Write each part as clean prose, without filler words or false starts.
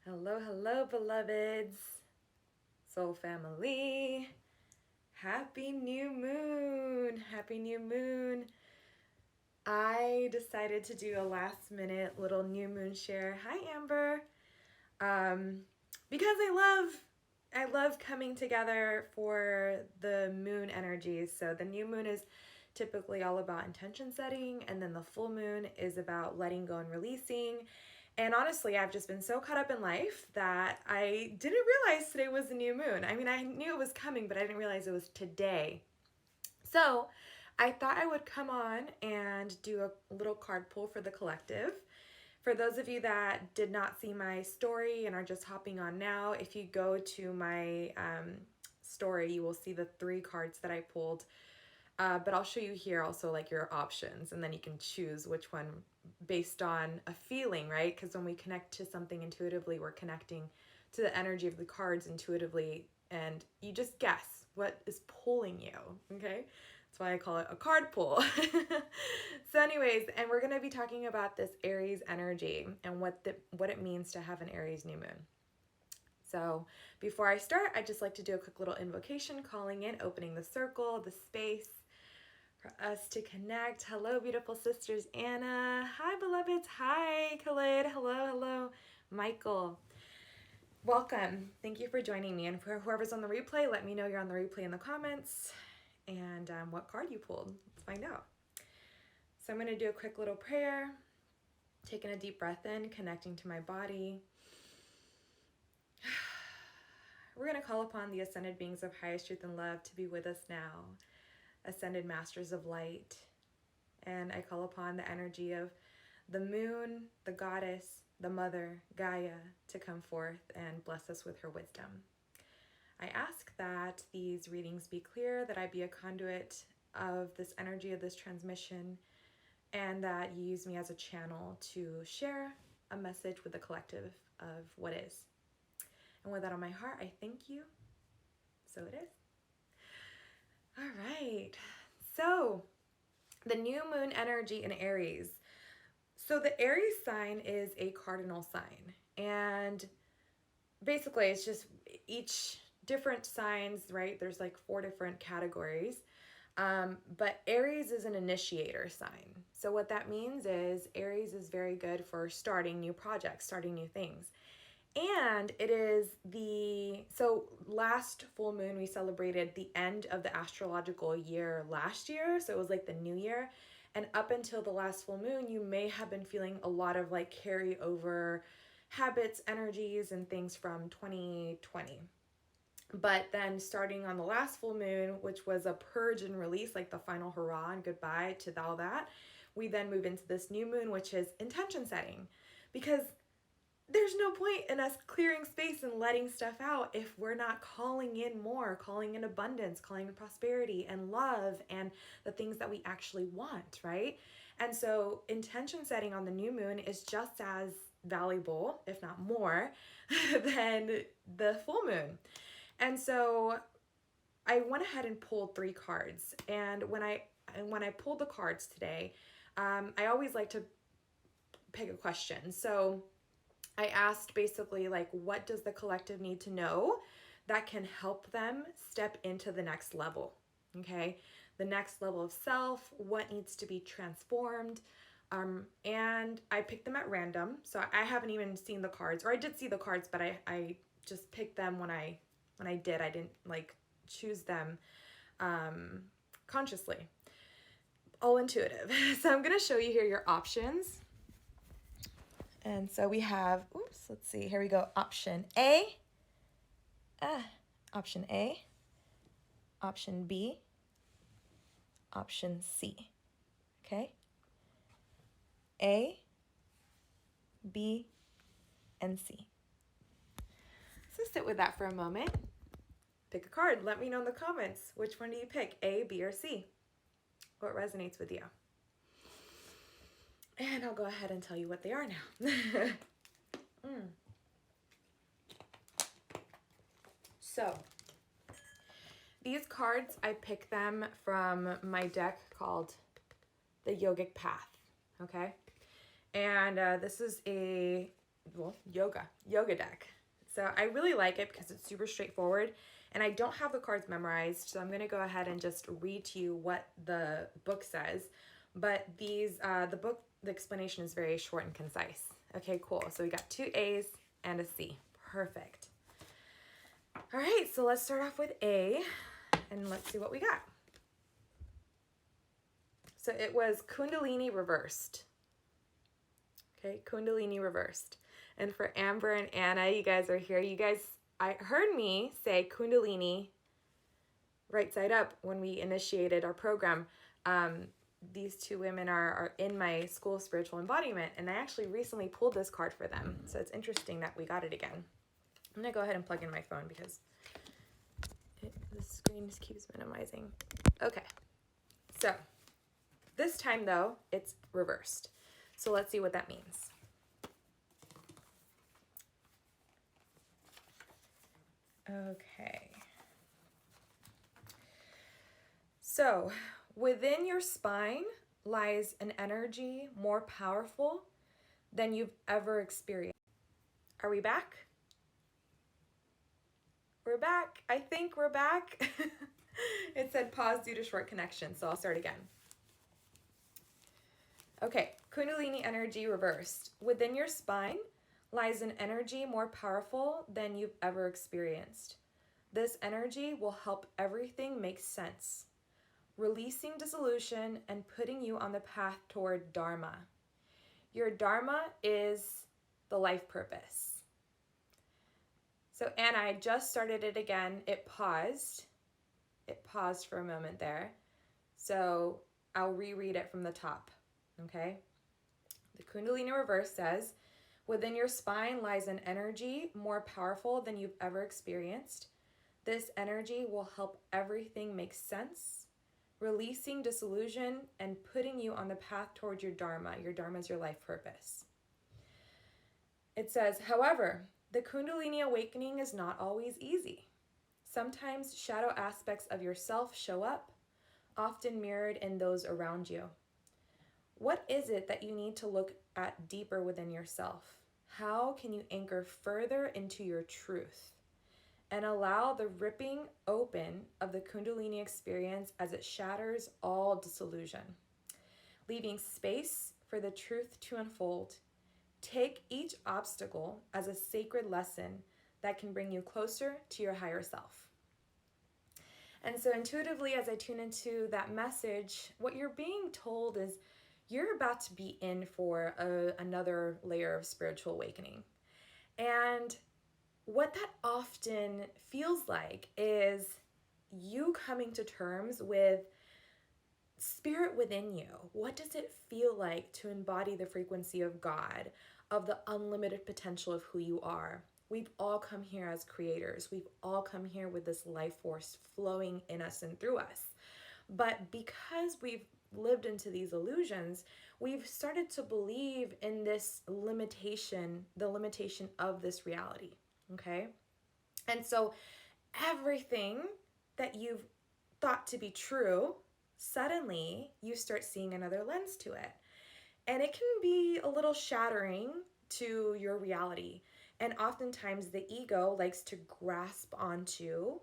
Hello, hello, beloveds, soul family. Happy new moon. Happy new moon. I decided to do a last minute little new moon share. Hi, Amber. Because I love coming together for the moon energies. So the new moon is typically all about intention setting, and then the full moon is about letting go and releasing. And honestly, I've just been so caught up in life that I didn't realize today was the new moon. I mean, I knew it was coming, but I didn't realize it was today. So I thought I would come on and do a little card pull for the collective. For those of you that did not see my story and are just hopping on now, if you go to my story, you will see the 3 cards that I pulled. But I'll show you here also like your options, and then you can choose which one based on a feeling, right? Because when we connect to something intuitively, we're connecting to the energy of the cards intuitively, and you just guess what is pulling you, okay? That's why I call it a card pull. So anyways, and we're going to be talking about this Aries energy and what it means to have an Aries new moon. So before I start, I'd just like to do a quick little invocation, calling in, opening the circle, the space, for us to connect. Hello, beautiful sisters. Anna. Hi, beloveds. Hi, Khalid. Hello. Michael. Welcome. Thank you for joining me. And for whoever's on the replay, let me know you're on the replay in the comments and what card you pulled. Let's find out. So I'm going to do a quick little prayer, taking a deep breath in, connecting to my body. We're going to call upon the ascended beings of highest truth and love to be with us now. Ascended masters of light, and I call upon the energy of the moon, the goddess, the mother, Gaia, to come forth and bless us with her wisdom. I ask that these readings be clear, that I be a conduit of this energy, of this transmission, and that you use me as a channel to share a message with the collective of what is. And with that on my heart, I thank you. So it is. All right, so the new moon energy in Aries. So the Aries sign is a cardinal sign, and basically it's just each different signs, right? There's like 4 different categories, but Aries is an initiator sign. So what that means is Aries is very good for starting new projects, starting new things. And it is so last full moon, we celebrated the end of the astrological year last year. So it was like the new year. And up until the last full moon, you may have been feeling a lot of like carryover habits, energies, and things from 2020. But then starting on the last full moon, which was a purge and release, like the final hurrah and goodbye to all that, we then move into this new moon, which is intention setting. Because there's no point in us clearing space and letting stuff out if we're not calling in more, calling in abundance, calling in prosperity and love and the things that we actually want, right? And so intention setting on the new moon is just as valuable, if not more, than the full moon. And so I went ahead and pulled 3 cards. And when I pulled the cards today, I always like to pick a question. So I asked basically like, what does the collective need to know that can help them step into the next level? Okay, the next level of self, what needs to be transformed? And I picked them at random. So I haven't even seen the cards, or I did see the cards, but I just picked them when I did. I didn't like choose them consciously. All intuitive. So I'm going to show you here your options. And so we have, let's see, here we go. Option A, option A, option B, option C, okay? A, B, and C. So sit with that for a moment. Pick a card. Let me know in the comments, which one do you pick, A, B, or C? What resonates with you? And I'll go ahead and tell you what they are now. So, these cards, I picked them from my deck called the Yogic Path, okay? And this is a yoga deck. So I really like it because it's super straightforward, and I don't have the cards memorized, so I'm going to go ahead and just read to you what the book says. But the explanation is very short and concise. Okay, cool. So we got 2 A's and a C. Perfect. All right, so let's start off with A, and let's see what we got. So it was Kundalini reversed. Okay, Kundalini reversed. And for Amber and Anna, you guys are here. I heard me say Kundalini right side up when we initiated our program. These 2 women are in my school of spiritual embodiment, and I actually recently pulled this card for them. So it's interesting that we got it again. I'm going to go ahead and plug in my phone because the screen just keeps minimizing. Okay, so this time, though, it's reversed. So let's see what that means. Okay. So within your spine lies an energy more powerful than you've ever experienced. Are we back? We're back. I think we're back. It said pause due to short connection, so I'll start again. Okay, Kundalini energy reversed. Within your spine lies an energy more powerful than you've ever experienced. This energy will help everything make sense, releasing dissolution and putting you on the path toward Dharma. Your Dharma is the life purpose. So Anna, I just started it again. It paused. It paused for a moment there. So I'll reread it from the top, okay? The Kundalini reverse says, within your spine lies an energy more powerful than you've ever experienced. This energy will help everything make sense, releasing disillusion and putting you on the path towards your Dharma. Your Dharma is your life purpose. It says, however, the Kundalini awakening is not always easy. Sometimes shadow aspects of yourself show up, often mirrored in those around you. What is it that you need to look at deeper within yourself? How can you anchor further into your truth and allow the ripping open of the Kundalini experience as it shatters all disillusion, leaving space for the truth to unfold? Take each obstacle as a sacred lesson that can bring you closer to your higher self. And so intuitively, as I tune into that message, what you're being told is you're about to be in for another layer of spiritual awakening. And what that often feels like is you coming to terms with spirit within you. What does it feel like to embody the frequency of God, of the unlimited potential of who you are? We've all come here as creators. We've all come here with this life force flowing in us and through us. But because we've lived into these illusions, we've started to believe in this limitation, the limitation of this reality, okay? And so everything that you've thought to be true, suddenly you start seeing another lens to it. And it can be a little shattering to your reality. And oftentimes the ego likes to grasp onto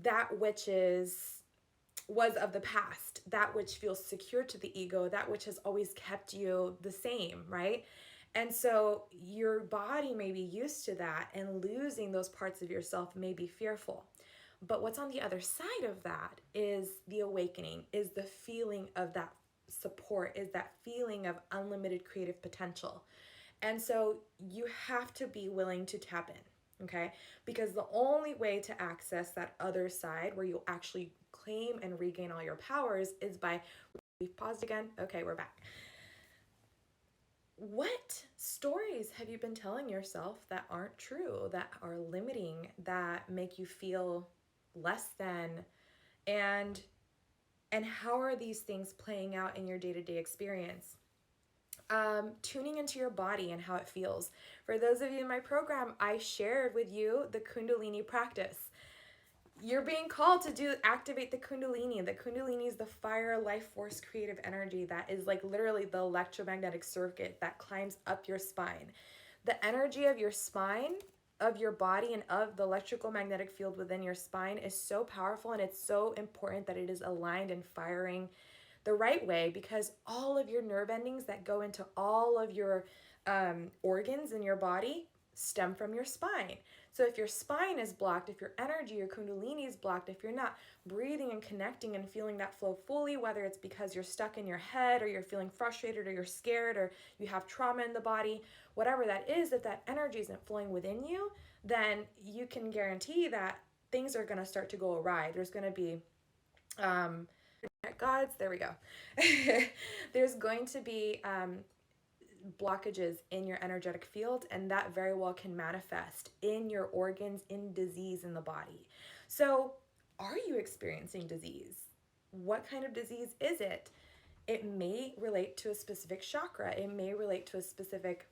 that which was of the past, that which feels secure to the ego, that which has always kept you the same, right? And so your body may be used to that, and losing those parts of yourself may be fearful. But what's on the other side of that is the awakening, is the feeling of that support, is that feeling of unlimited creative potential. And so you have to be willing to tap in, okay? Because the only way to access that other side where you'll actually claim and regain all your powers is by, we've paused again, okay, we're back. What stories have you been telling yourself that aren't true, that are limiting, that make you feel less than? And how are these things playing out in your day-to-day experience? Tuning into your body and how it feels. For those of you in my program, I shared with you the Kundalini practice. You're being called to activate the Kundalini. The Kundalini is the fire, life force, creative energy that is like literally the electromagnetic circuit that climbs up your spine. The energy of your spine, of your body, and of the electrical magnetic field within your spine is so powerful, and it's so important that it is aligned and firing the right way, because all of your nerve endings that go into all of your organs in your body stem from your spine. So if your spine is blocked, if your energy, your kundalini is blocked, if you're not breathing and connecting and feeling that flow fully, whether it's because you're stuck in your head, or you're feeling frustrated, or you're scared, or you have trauma in the body, whatever that is, if that energy isn't flowing within you, then you can guarantee that things are going to start to go awry. There's going to be gods, there we go. There's going to be blockages in your energetic field, and that very well can manifest in your organs, in disease in the body. So are you experiencing disease? What kind of disease is it? It may relate to a specific chakra. It may relate to a specific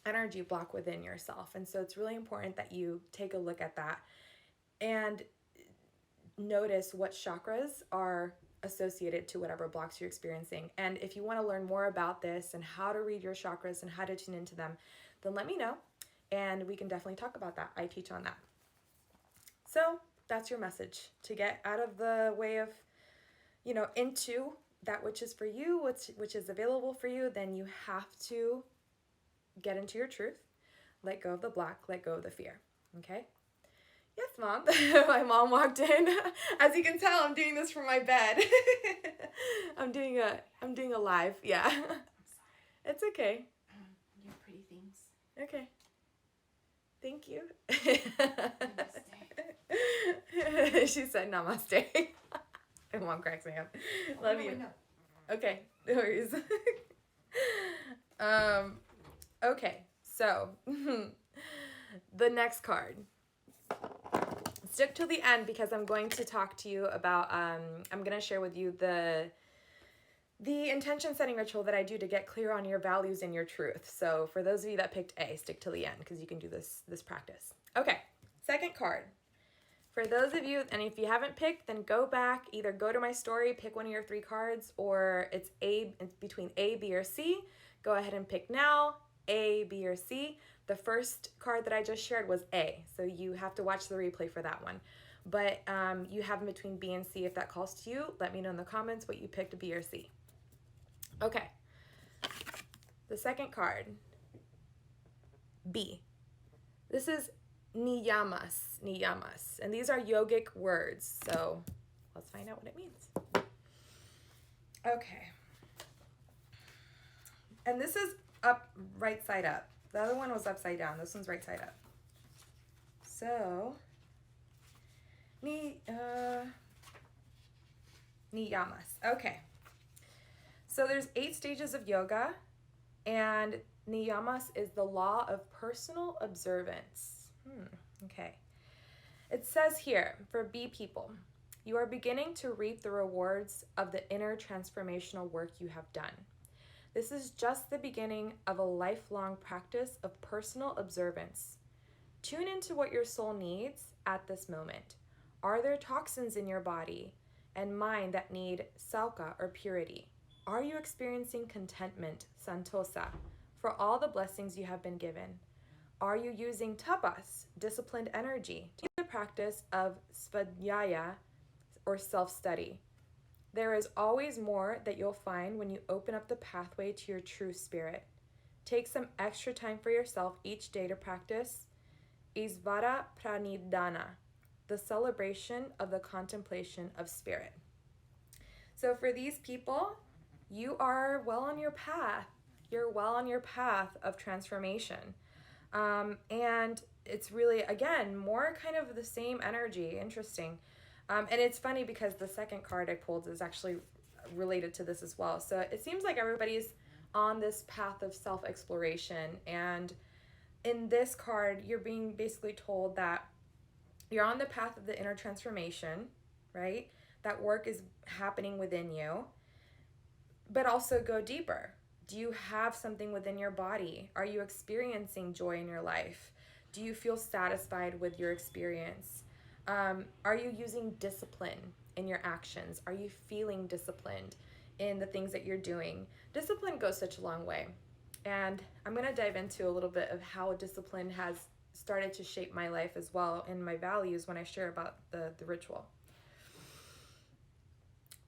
energy block within yourself. And so it's really important that you take a look at that and notice what chakras are associated to whatever blocks you're experiencing. And if you want to learn more about this and how to read your chakras and how to tune into them, then let me know and we can definitely talk about that. I teach on that. So that's your message: to get out of the way of, into that which is for you, which is available for you. Then you have to get into your truth, let go of the block, let go of the fear. Okay? Yes, Mom. My mom walked in. As you can tell, I'm doing this from my bed. I'm doing a live. Yeah. It's okay. Your pretty things. Okay. Thank you. Namaste. She said namaste. And Mom cracks me up. Love you. No. Okay. No worries. Okay. So, the next card. Stick till the end, because I'm going to talk to you about, I'm going to share with you the intention setting ritual that I do to get clear on your values and your truth. So for those of you that picked A, stick till the end, because you can do this practice. Okay, second card. For those of you, and if you haven't picked, then go back, either go to my story, pick one of your 3 cards, or it's between A, B, or C. Go ahead and pick now, A, B, or C. The first card that I just shared was A, so you have to watch the replay for that one. But you have in between B and C if that calls to you. Let me know in the comments what you picked, B or C. Okay. The second card, B. This is niyamas, and these are yogic words, so let's find out what it means. Okay. And this is up, right side up. The other one was upside down. This one's right side up. So, niyamas. Okay. So there's 8 stages of yoga, and niyamas is the law of personal observance. Okay. It says here, for B people, you are beginning to reap the rewards of the inner transformational work you have done. This is just the beginning of a lifelong practice of personal observance. Tune into what your soul needs at this moment. Are there toxins in your body and mind that need sauka or purity? Are you experiencing contentment, santosa, for all the blessings you have been given? Are you using tapas, disciplined energy, to the practice of svadhyaya or self-study? There is always more that you'll find when you open up the pathway to your true spirit. Take some extra time for yourself each day to practice Isvara Pranidhana, the celebration of the contemplation of spirit. So for these people, you are well on your path. You're well on your path of transformation. And it's really, again, more kind of the same energy. Interesting. And it's funny because the second card I pulled is actually related to this as well. So it seems like everybody's on this path of self-exploration. And in this card, you're being basically told that you're on the path of the inner transformation, right? That work is happening within you, but also go deeper. Do you have something within your body? Are you experiencing joy in your life? Do you feel satisfied with your experience? Are you using discipline in your actions? Are you feeling disciplined in the things that you're doing? Discipline goes such a long way. And I'm going to dive into a little bit of how discipline has started to shape my life as well and my values when I share about the ritual.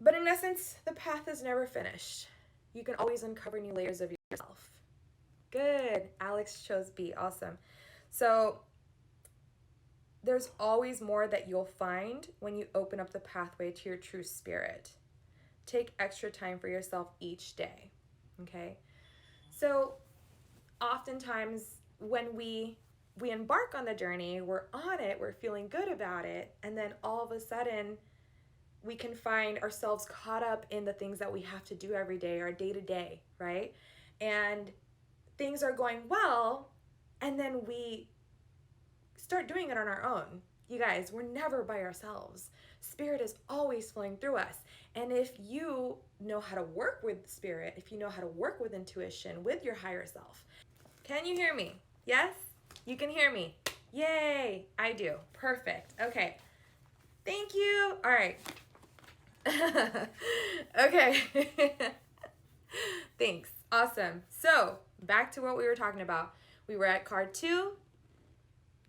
But in essence, the path is never finished. You can always uncover new layers of yourself. Good. Alex chose B. Awesome. So there's always more that you'll find when you open up the pathway to your true spirit. Take extra time for yourself each day. Okay? So oftentimes when we embark on the journey, we're on it, we're feeling good about it, and then all of a sudden we can find ourselves caught up in the things that we have to do every day, our day to day, right? And things are going well, and then we start doing it on our own. You guys, we're never by ourselves. Spirit is always flowing through us. And if you know how to work with spirit, if you know how to work with intuition, with your higher self, can you hear me? Yes? You can hear me. Yay! I do. Perfect. Okay. Thank you. All right. Okay. Thanks. Awesome. So, back to what we were talking about. We were at card 2,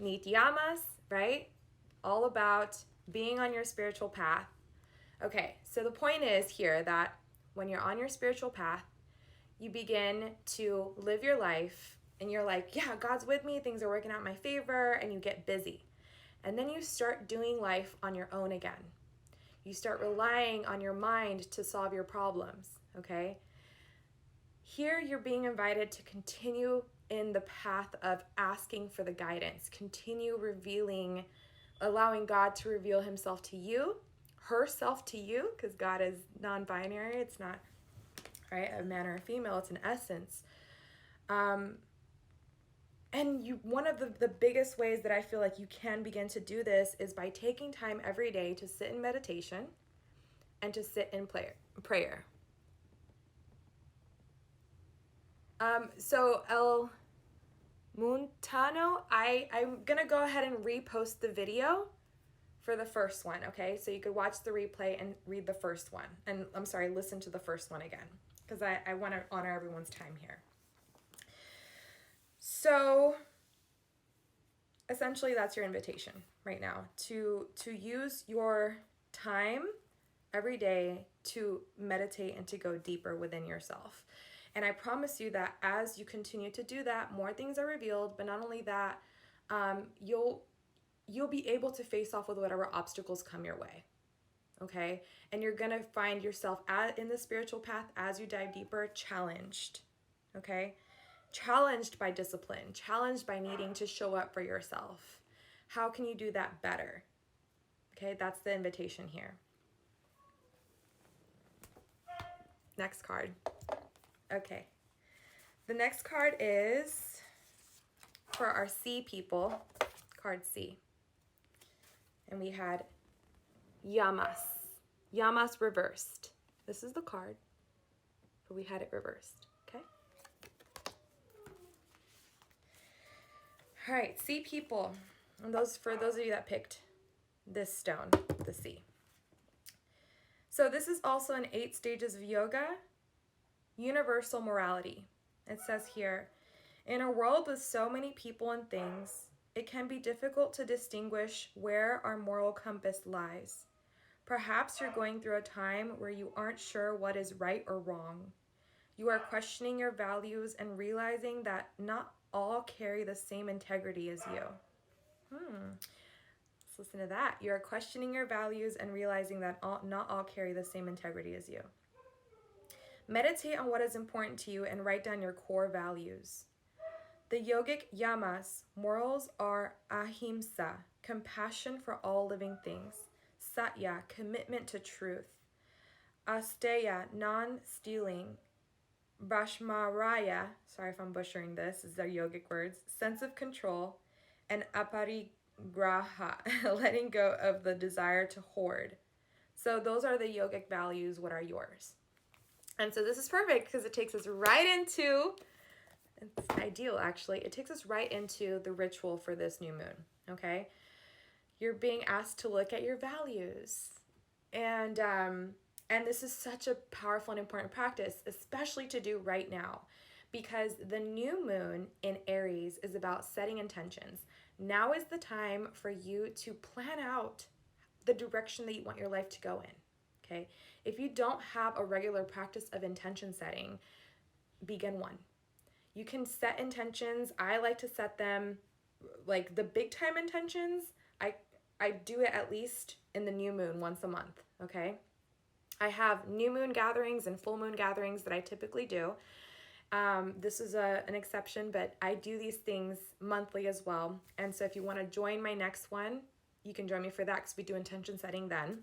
Nityamas, right? All about being on your spiritual path. Okay, so the point is here that when you're on your spiritual path, you begin to live your life and you're like, yeah, God's with me, things are working out in my favor, and you get busy. And then you start doing life on your own again. You start relying on your mind to solve your problems, okay? Here you're being invited to continue in the path of asking for the guidance, continue revealing, allowing God to reveal himself to you, herself to you, because God is non-binary, it's not, right, a man or a female, it's an essence. And one of the biggest ways that I feel like you can begin to do this is by taking time every day to sit in meditation and to sit in prayer. So El Montano, I'm gonna go ahead and repost the video for the first one, okay? So you could watch the replay and read the first one. And I'm sorry, listen to the first one again, because I want to honor everyone's time here. So essentially that's your invitation right now, to use your time every day to meditate and to go deeper within yourself. And I promise you that as you continue to do that, more things are revealed, but not only that, you'll be able to face off with whatever obstacles come your way, okay? And you're gonna find yourself in the spiritual path as you dive deeper, challenged, okay? Challenged by discipline, challenged by needing to show up for yourself. How can you do that better? Okay, that's the invitation here. Next card. Okay. The next card is for our C people, card C. And we had Yamas. Yamas reversed. This is the card, but we had it reversed, okay? All right, C people. And for those of you that picked this stone, the C. So this is also in 8 stages of yoga, universal morality. It says here, in a world with so many people and things, it can be difficult to distinguish where our moral compass lies. Perhaps you're going through a time where you aren't sure what is right or wrong. You are questioning your values and realizing that not all carry the same integrity as you. Let's listen to that. You are questioning your values and realizing that not all carry the same integrity as you. Meditate on what is important to you and write down your core values. The yogic yamas, morals are ahimsa, compassion for all living things. Satya, commitment to truth. Asteya, non-stealing. Brahmaraya, sorry if I'm butchering this is their yogic words, sense of control. And aparigraha, letting go of the desire to hoard. So those are the yogic values. What are yours? And so this is perfect because it takes us right into, it's ideal actually, it takes us right into the ritual for this new moon, okay? You're being asked to look at your values. And this is such a powerful and important practice, especially to do right now, because the new moon in Aries is about setting intentions. Now is the time for you to plan out the direction that you want your life to go in. Okay? If you don't have a regular practice of intention setting, begin one. You can set intentions. I like to set them like the big time intentions. I do it at least in the new moon once a month, okay? I have new moon gatherings and full moon gatherings that I typically do. This is an exception, but I do these things monthly as well. And so if you want to join my next one, you can join me for that because we do intention setting then.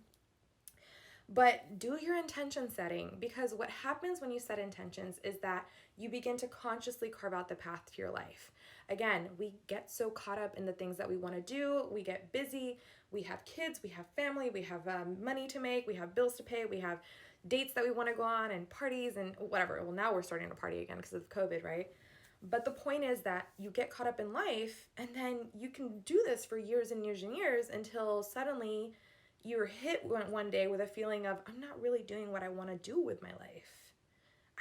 But do your intention setting, because what happens when you set intentions is that you begin to consciously carve out the path to your life. Again, we get so caught up in the things that we want to do. We get busy. We have kids. We have family. We have money to make. We have bills to pay. We have dates that we want to go on and parties and whatever. Well, now we're starting to party again because of COVID, right? But the point is that you get caught up in life, and then you can do this for years and years and years until suddenly you're hit one day with a feeling of, I'm not really doing what I want to do with my life.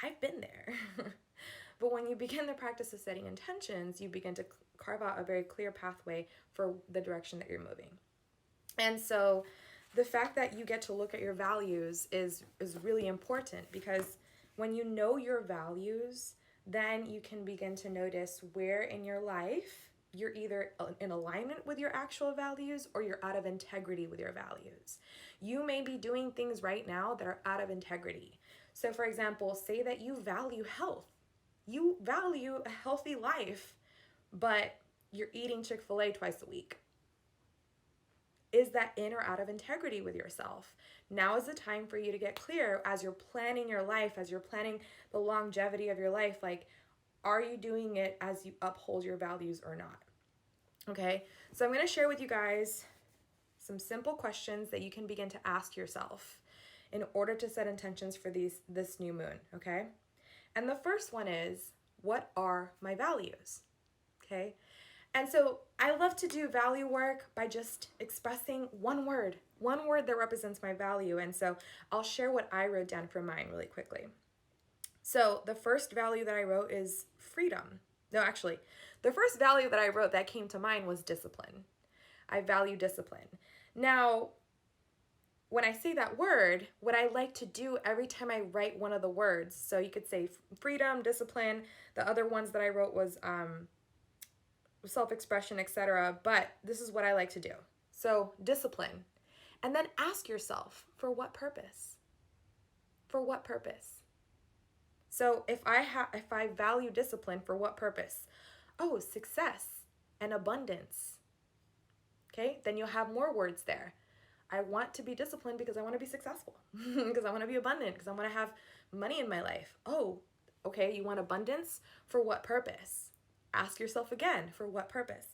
I've been there. But when you begin the practice of setting intentions, you begin to carve out a very clear pathway for the direction that you're moving. And so the fact that you get to look at your values is really important, because when you know your values, then you can begin to notice where in your life you're either in alignment with your actual values or you're out of integrity with your values. You may be doing things right now that are out of integrity. So for example, say that you value health. You value a healthy life, but you're eating Chick-fil-A twice a week. Is that in or out of integrity with yourself? Now is the time for you to get clear as you're planning your life, as you're planning the longevity of your life. Like, are you doing it as you uphold your values or not? Okay, so I'm going to share with you guys some simple questions that you can begin to ask yourself in order to set intentions for this new moon, okay? And the first one is, what are my values? Okay? And so I love to do value work by just expressing one word that represents my value. And so I'll share what I wrote down for mine really quickly. So the first value that I wrote is freedom. No, actually, the first value that I wrote that came to mind was discipline. I value discipline. Now, when I say that word, what I like to do every time I write one of the words, so you could say freedom, discipline, the other ones that I wrote was self-expression, etc. But this is what I like to do. So discipline. And then ask yourself, for what purpose? For what purpose? So if I value discipline, for what purpose? Oh, success and abundance. Okay, then you'll have more words there. I want to be disciplined because I want to be successful, because I want to be abundant, because I want to have money in my life. Oh, okay, you want abundance? For what purpose? Ask yourself again, for what purpose?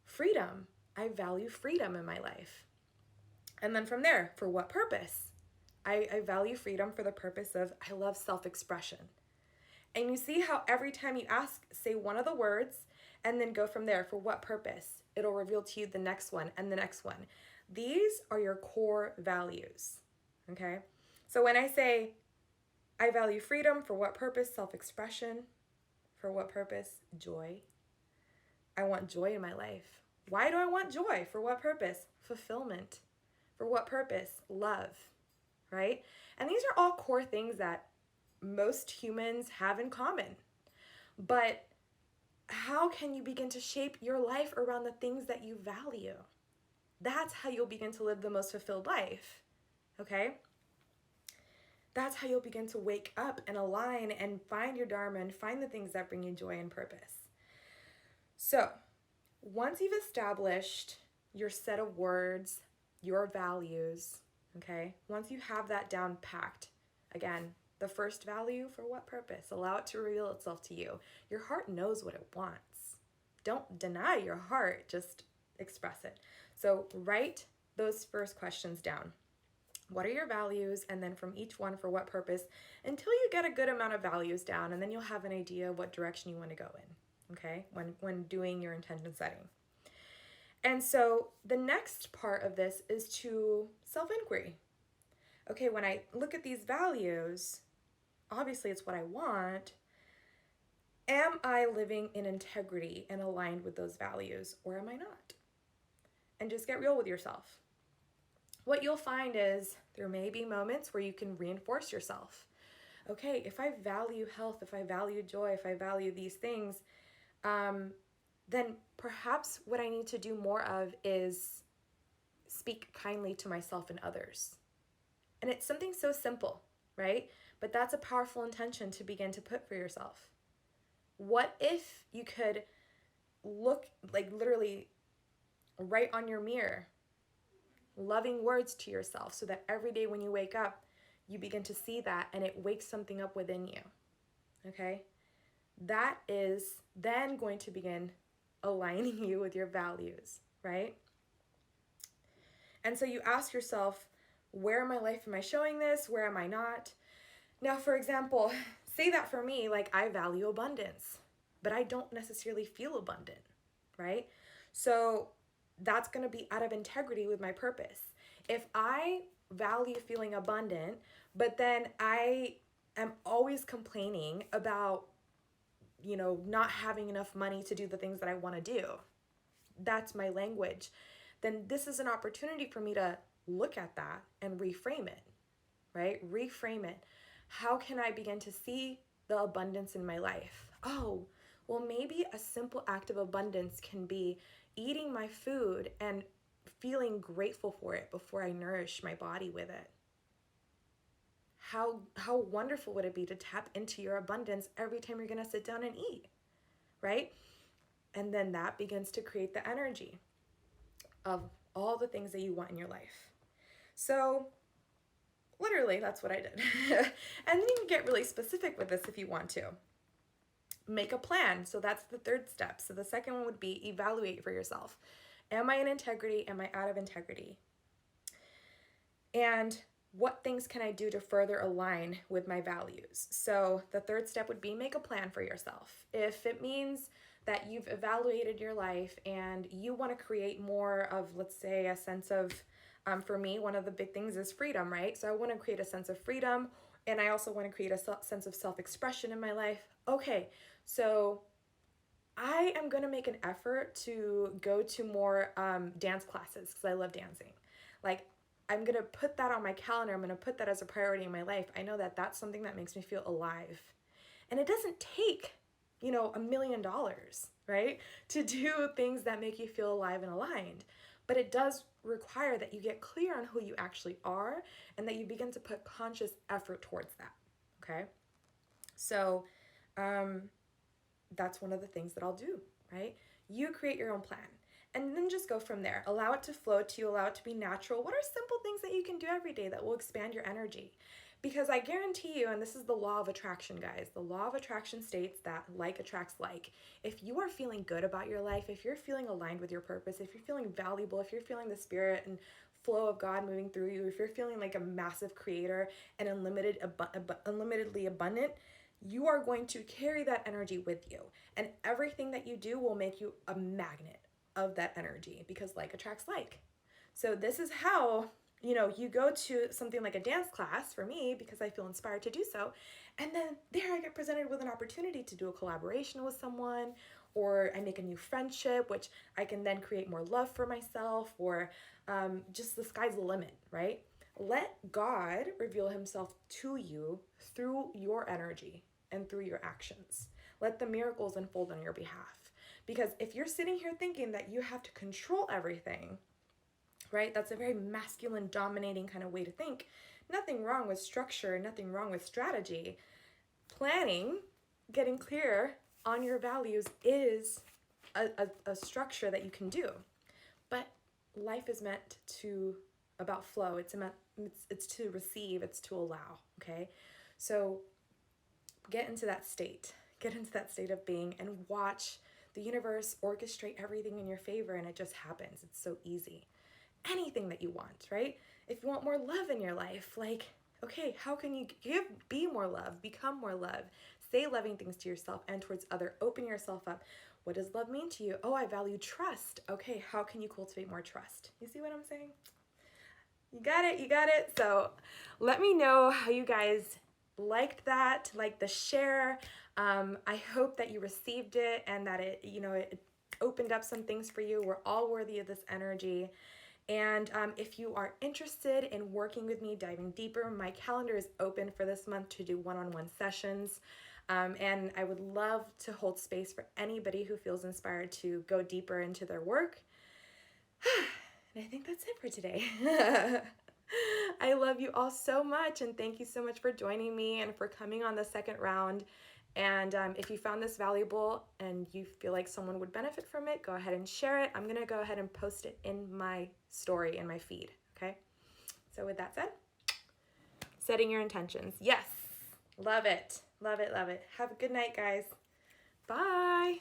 Freedom. I value freedom in my life. And then from there, for what purpose? I value freedom for the purpose of, I love self-expression. And you see how every time you say one of the words and then go from there, for what purpose? It'll reveal to you the next one and the next one. These are your core values, okay? So when I say, I value freedom, for what purpose? Self-expression. For what purpose? Joy. I want joy in my life. Why do I want joy? For what purpose? Fulfillment. For what purpose? Love, right? And these are all core things that most humans have in common. But how can you begin to shape your life around the things that you value? That's how you'll begin to live the most fulfilled life, okay? That's how you'll begin to wake up and align and find your dharma and find the things that bring you joy and purpose. So, once you've established your set of words, your values, okay? Once you have that down packed, again, the first value, for what purpose? Allow it to reveal itself to you. Your heart knows what it wants. Don't deny your heart, just express it. So write those first questions down. What are your values? And then from each one, for what purpose? Until you get a good amount of values down, and then you'll have an idea of what direction you want to go in, okay? When doing your intention setting. And so the next part of this is to self-inquiry. Okay, when I look at these values, obviously it's what I want, Am I living in integrity and aligned with those values, or am I not? And just get real with yourself. What you'll find is there may be moments where you can reinforce yourself. Okay, if I value health, if I value joy, if I value these things, then perhaps what I need to do more of is speak kindly to myself and others. And it's something so simple, right? But that's a powerful intention to begin to put for yourself. What if you could look, like literally write on your mirror loving words to yourself, so that every day when you wake up, you begin to see that and it wakes something up within you, okay? That is then going to begin aligning you with your values, right? And so you ask yourself, where in my life am I showing this? Where am I not? Now, for example, say that for me, like I value abundance, but I don't necessarily feel abundant, right? So that's going to be out of integrity with my purpose. If I value feeling abundant, but then I am always complaining about, not having enough money to do the things that I want to do, that's my language, then this is an opportunity for me to look at that and reframe it, right? Reframe it. How can I begin to see the abundance in my life? Oh, well, maybe a simple act of abundance can be eating my food and feeling grateful for it before I nourish my body with it. How wonderful would it be to tap into your abundance every time you're going to sit down and eat, right? And then that begins to create the energy of all the things that you want in your life. So literally, that's what I did. And then you can get really specific with this if you want to. Make a plan. So that's the third step. So the second one would be evaluate for yourself. Am I in integrity? Am I out of integrity? And what things can I do to further align with my values? So the third step would be make a plan for yourself. If it means that you've evaluated your life and you want to create more of, let's say, a sense of, for me, one of the big things is freedom, right? So I want to create a sense of freedom, and I also want to create a sense of self-expression in my life. Okay, so I am going to make an effort to go to more dance classes because I love dancing. Like, I'm going to put that on my calendar. I'm going to put that as a priority in my life. I know that that's something that makes me feel alive. And it doesn't take, $1 million, right, to do things that make you feel alive and aligned. But it does require that you get clear on who you actually are and that you begin to put conscious effort towards that, okay? So that's one of the things that I'll do, right? You create your own plan and then just go from there. Allow it to flow to you, allow it to be natural. What are simple things that you can do every day that will expand your energy? Because I guarantee you, and this is the law of attraction, guys, the law of attraction states that like attracts like. If you are feeling good about your life, if you're feeling aligned with your purpose, if you're feeling valuable, if you're feeling the spirit and flow of God moving through you, if you're feeling like a massive creator and unlimitedly abundant, you are going to carry that energy with you. And everything that you do will make you a magnet of that energy because like attracts like. So this is how, you go to something like a dance class for me because I feel inspired to do so. And then there I get presented with an opportunity to do a collaboration with someone, or I make a new friendship, which I can then create more love for myself, or just the sky's the limit, right? Let God reveal himself to you through your energy and through your actions. Let the miracles unfold on your behalf. Because if you're sitting here thinking that you have to control everything, right? That's a very masculine, dominating kind of way to think. Nothing wrong with structure, nothing wrong with strategy. Planning, getting clear on your values is a structure that you can do. But life is meant to about flow. It's to receive, it's to allow, okay? So get into that state. Get into that state of being and watch the universe orchestrate everything in your favor, and it just happens. It's so easy. Anything that you want, right? If you want more love in your life, like, okay, how can you be more love, become more love, say loving things to yourself and towards other, open yourself up. What does love mean to you? Oh, I value trust. Okay, how can you cultivate more trust? You see what I'm saying? You got it. So let me know how you guys liked that, like the share. I hope that you received it and that it opened up some things for you. We're all worthy of this energy. And if you are interested in working with me, diving deeper, my calendar is open for this month to do one-on-one sessions. And I would love to hold space for anybody who feels inspired to go deeper into their work. And I think that's it for today. I love you all so much, and thank you so much for joining me and for coming on the second round. And if you found this valuable and you feel like someone would benefit from it, go ahead and share it. I'm going to go ahead and post it in my story, in my feed, okay? So with that said, setting your intentions. Yes, love it, love it, love it. Have a good night, guys. Bye.